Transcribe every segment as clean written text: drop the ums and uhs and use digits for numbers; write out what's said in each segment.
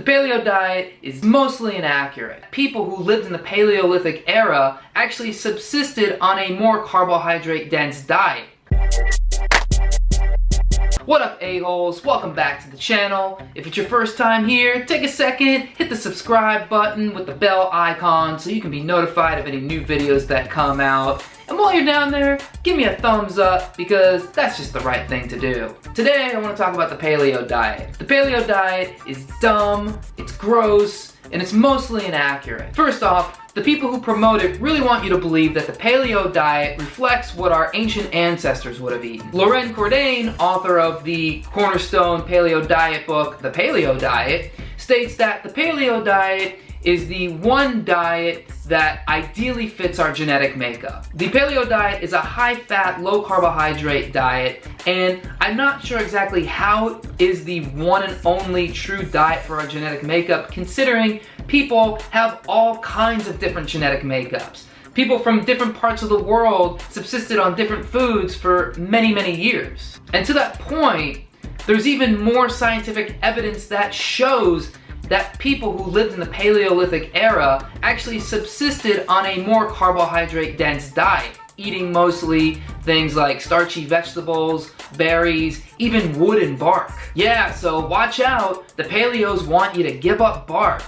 paleo diet is mostly inaccurate. People who lived in the Paleolithic era actually subsisted on a more carbohydrate-dense diet. What up, a-holes? Welcome back to the channel. If it's your first time here, take a second, hit the subscribe button with the bell icon so you can be notified of any new videos that come out. And while you're down there, give me a thumbs up because that's just the right thing to do. Today, I want to talk about the paleo diet. The paleo diet is dumb, it's gross, and it's mostly inaccurate. First off, the people who promote it really want you to believe that the paleo diet reflects what our ancient ancestors would have eaten. Loren Cordain, author of the cornerstone paleo diet book, The Paleo Diet, states that the paleo diet is the one diet that ideally fits our genetic makeup. The paleo diet is a high-fat, low-carbohydrate diet, and I'm not sure exactly how it is the one and only true diet for our genetic makeup, considering people have all kinds of different genetic makeups. People from different parts of the world subsisted on different foods for many, many years. And to that point, there's even more scientific evidence that shows that people who lived in the Paleolithic era actually subsisted on a more carbohydrate-dense diet, eating mostly things like starchy vegetables, berries, even wood and bark. Yeah, so watch out, the paleos want you to give up bark,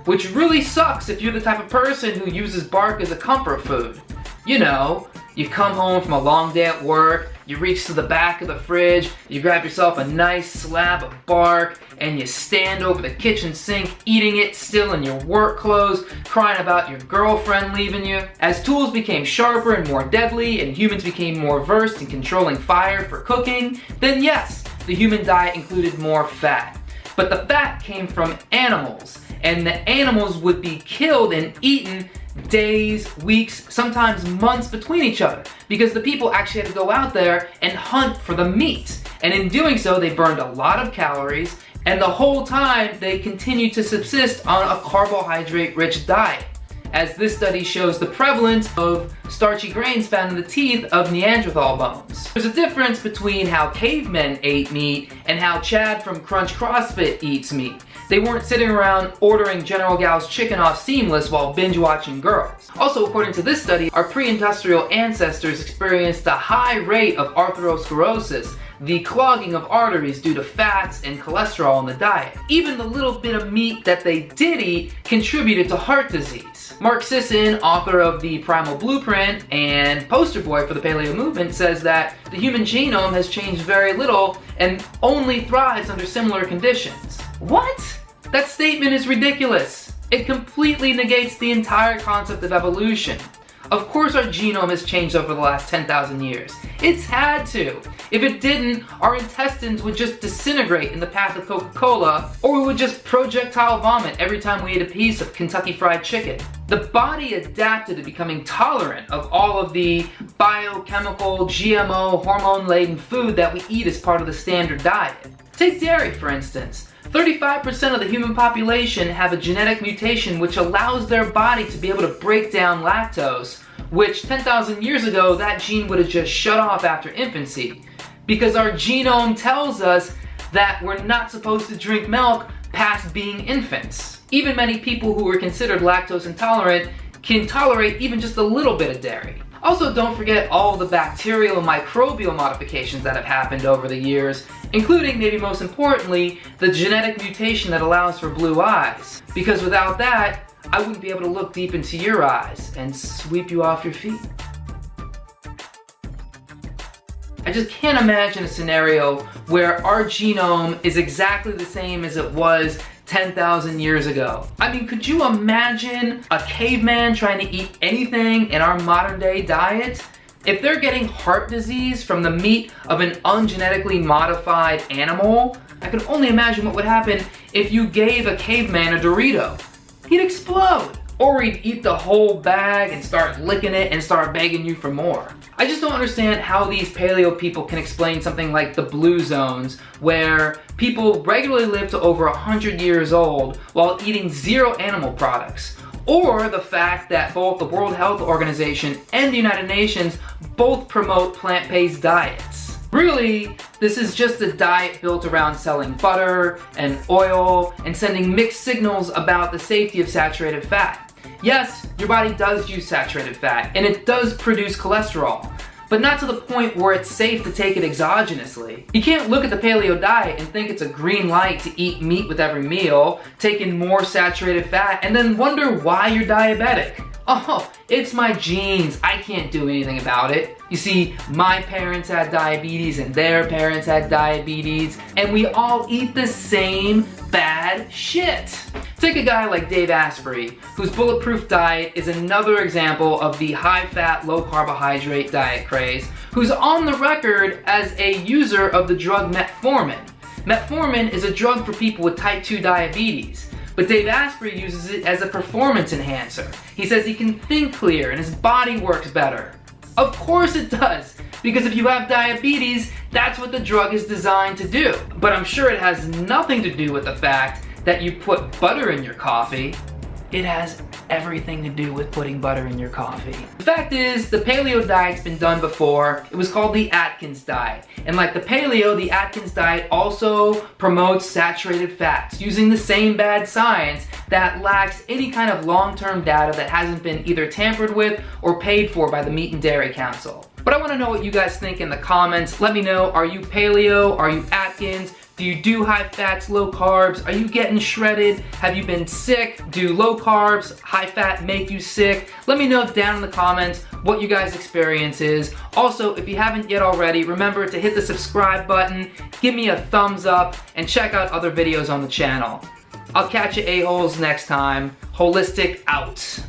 which really sucks if you're the type of person who uses bark as a comfort food. You know, you come home from a long day at work, you reach to the back of the fridge, you grab yourself a nice slab of bark, and you stand over the kitchen sink eating it still in your work clothes, crying about your girlfriend leaving you. As tools became sharper and more deadly, and humans became more versed in controlling fire for cooking, then yes, the human diet included more fat. But the fat came from animals, and the animals would be killed and eaten days, weeks, sometimes months between each other, because the people actually had to go out there and hunt for the meat. And in doing so, they burned a lot of calories, and the whole time they continued to subsist on a carbohydrate-rich diet, as this study shows the prevalence of starchy grains found in the teeth of Neanderthal bones. There's a difference between how cavemen ate meat and how Chad from Crunch CrossFit eats meat. They weren't sitting around ordering General Gao's chicken off Seamless while binge-watching girls. Also, according to this study, our pre-industrial ancestors experienced a high rate of atherosclerosis, the clogging of arteries due to fats and cholesterol in the diet. Even the little bit of meat that they did eat contributed to heart disease. Mark Sisson, author of The Primal Blueprint and poster boy for the paleo movement, says that the human genome has changed very little and only thrives under similar conditions. What? That statement is ridiculous. It completely negates the entire concept of evolution. Of course our genome has changed over the last 10,000 years. It's had to. If it didn't, our intestines would just disintegrate in the path of Coca-Cola, or we would just projectile vomit every time we ate a piece of Kentucky Fried Chicken. The body adapted to becoming tolerant of all of the biochemical, GMO, hormone-laden food that we eat as part of the standard diet. Take dairy, for instance. 35% of the human population have a genetic mutation which allows their body to be able to break down lactose, which 10,000 years ago that gene would have just shut off after infancy. Because our genome tells us that we're not supposed to drink milk past being infants. Even many people who are considered lactose intolerant can tolerate even just a little bit of dairy. Also, don't forget all the bacterial and microbial modifications that have happened over the years, including, maybe most importantly, the genetic mutation that allows for blue eyes. Because without that, I wouldn't be able to look deep into your eyes and sweep you off your feet. I just can't imagine a scenario where our genome is exactly the same as it was 10,000 years ago. I mean, could you imagine a caveman trying to eat anything in our modern day diet? If they're getting heart disease from the meat of an ungenetically modified animal, I can only imagine what would happen if you gave a caveman a Dorito. He'd explode. Or he'd eat the whole bag and start licking it and start begging you for more. I just don't understand how these paleo people can explain something like the blue zones, where people regularly live to over 100 years old while eating zero animal products. Or the fact that both the World Health Organization and the United Nations both promote plant-based diets. Really, this is just a diet built around selling butter and oil and sending mixed signals about the safety of saturated fat. Yes, your body does use saturated fat, and it does produce cholesterol, but not to the point where it's safe to take it exogenously. You can't look at the paleo diet and think it's a green light to eat meat with every meal, take in more saturated fat, and then wonder why you're diabetic. Oh, it's my genes. I can't do anything about it. You see, my parents had diabetes and their parents had diabetes, and we all eat the same bad shit. Take a guy like Dave Asprey, whose bulletproof diet is another example of the high-fat, low-carbohydrate diet craze, who's on the record as a user of the drug metformin. Metformin is a drug for people with type 2 diabetes. But Dave Asprey uses it as a performance enhancer. He says he can think clear and his body works better. Of course it does, because if you have diabetes, that's what the drug is designed to do. But I'm sure it has nothing to do with the fact that you put butter in your coffee. It has everything to do with putting butter in your coffee. The fact is, the paleo diet's been done before. It was called the Atkins diet. And like the paleo, the Atkins diet also promotes saturated fats using the same bad science that lacks any kind of long-term data that hasn't been either tampered with or paid for by the Meat and Dairy Council. But I want to know what you guys think in the comments. Let me know, are you paleo? Are you Atkins? Do you do high fats, low carbs? Are you getting shredded? Have you been sick? Do low carbs, high fat make you sick? Let me know down in the comments what you guys' experience is. Also, if you haven't yet already, remember to hit the subscribe button, give me a thumbs up, and check out other videos on the channel. I'll catch you a-holes next time. Holistic out.